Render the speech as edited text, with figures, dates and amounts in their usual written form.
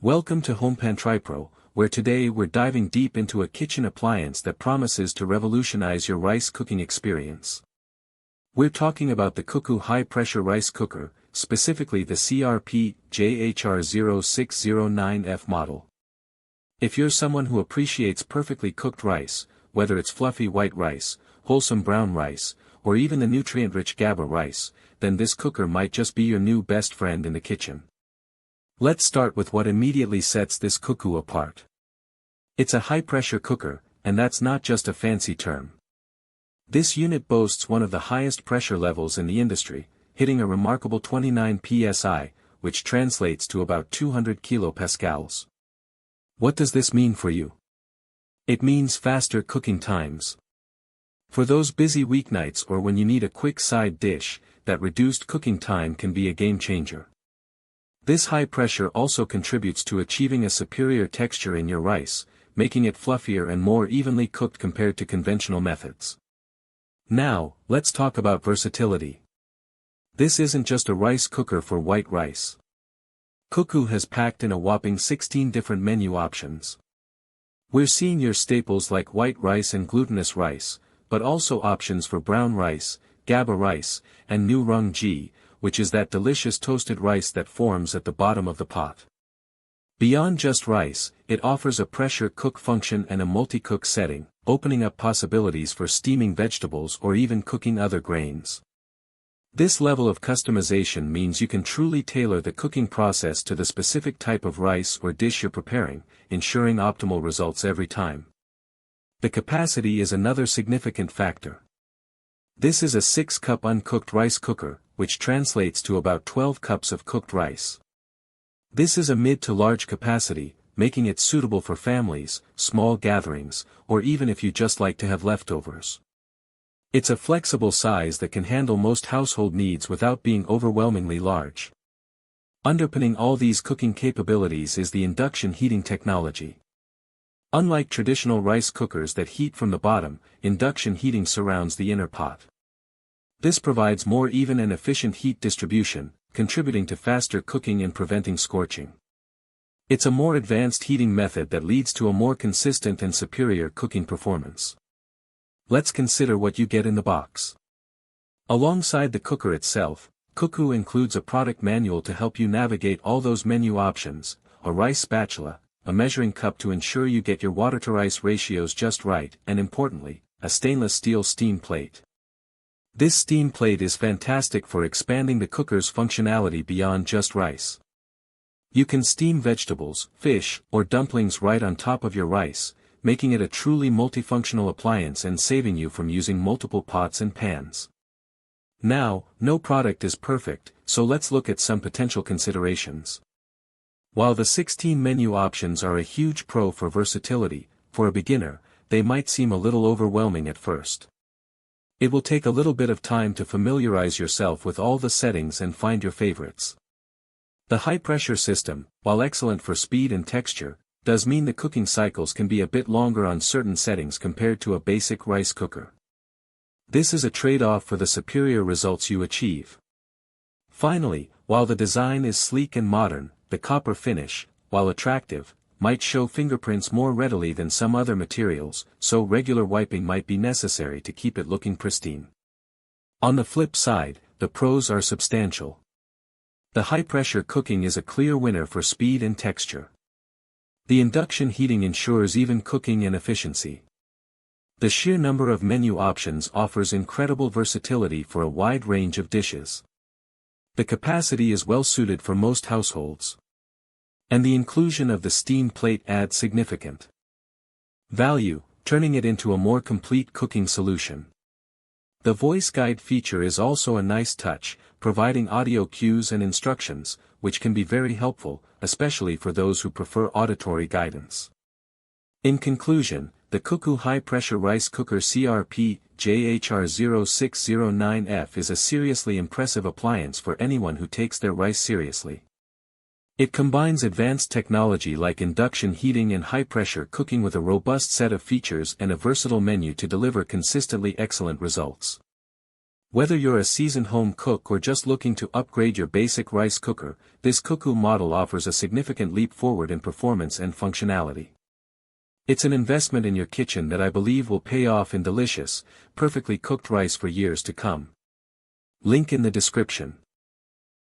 Welcome to Home Pantry Pro, where today we're diving deep into a kitchen appliance that promises to revolutionize your rice cooking experience. We're talking about the CUCKOO high-pressure rice cooker, specifically the CRP-JHR0609F model. If you're someone who appreciates perfectly cooked rice, whether it's fluffy white rice, wholesome brown rice, or even the nutrient-rich GABA rice, then this cooker might just be your new best friend in the kitchen. Let's start with what immediately sets this CUCKOO apart. It's a high-pressure cooker, and that's not just a fancy term. This unit boasts one of the highest pressure levels in the industry, hitting a remarkable 29 psi, which translates to about 200 kilopascals. What does this mean for you? It means faster cooking times. For those busy weeknights or when you need a quick side dish, that reduced cooking time can be a game changer. This high pressure also contributes to achieving a superior texture in your rice, making it fluffier and more evenly cooked compared to conventional methods. Now, let's talk about versatility. This isn't just a rice cooker for white rice. CUCKOO has packed in a whopping 16 different menu options. We're seeing your staples like white rice and glutinous rice, but also options for brown rice, GABA rice, and new rung, which is that delicious toasted rice that forms at the bottom of the pot. Beyond just rice, it offers a pressure cook function and a multi-cook setting, opening up possibilities for steaming vegetables or even cooking other grains. This level of customization means you can truly tailor the cooking process to the specific type of rice or dish you're preparing, ensuring optimal results every time. The capacity is another significant factor. This is a 6-cup uncooked rice cooker, which translates to about 12 cups of cooked rice. This is a mid to large capacity, making it suitable for families, small gatherings, or even if you just like to have leftovers. It's a flexible size that can handle most household needs without being overwhelmingly large. Underpinning all these cooking capabilities is the induction heating technology. Unlike traditional rice cookers that heat from the bottom, induction heating surrounds the inner pot. This provides more even and efficient heat distribution, contributing to faster cooking and preventing scorching. It's a more advanced heating method that leads to a more consistent and superior cooking performance. Let's consider what you get in the box. Alongside the cooker itself, CUCKOO includes a product manual to help you navigate all those menu options, a rice spatula, a measuring cup to ensure you get your water-to-rice ratios just right, and importantly, a stainless steel steam plate. This steam plate is fantastic for expanding the cooker's functionality beyond just rice. You can steam vegetables, fish, or dumplings right on top of your rice, making it a truly multifunctional appliance and saving you from using multiple pots and pans. Now, no product is perfect, so let's look at some potential considerations. While the 16 menu options are a huge pro for versatility, for a beginner, they might seem a little overwhelming at first. It will take a little bit of time to familiarize yourself with all the settings and find your favorites. The high-pressure system, while excellent for speed and texture, does mean the cooking cycles can be a bit longer on certain settings compared to a basic rice cooker. This is a trade-off for the superior results you achieve. Finally, while the design is sleek and modern, the copper finish, while attractive, might show fingerprints more readily than some other materials, so regular wiping might be necessary to keep it looking pristine. On the flip side, the pros are substantial. The high-pressure cooking is a clear winner for speed and texture. The induction heating ensures even cooking and efficiency. The sheer number of menu options offers incredible versatility for a wide range of dishes. The capacity is well suited for most households. And the inclusion of the steam plate adds significant value, turning it into a more complete cooking solution. The voice guide feature is also a nice touch, providing audio cues and instructions, which can be very helpful, especially for those who prefer auditory guidance. In conclusion, the CUCKOO high-pressure rice cooker CRP-JHR0609F is a seriously impressive appliance for anyone who takes their rice seriously. It combines advanced technology like induction heating and high-pressure cooking with a robust set of features and a versatile menu to deliver consistently excellent results. Whether you're a seasoned home cook or just looking to upgrade your basic rice cooker, this CUCKOO model offers a significant leap forward in performance and functionality. It's an investment in your kitchen that I believe will pay off in delicious, perfectly cooked rice for years to come. Link in the description.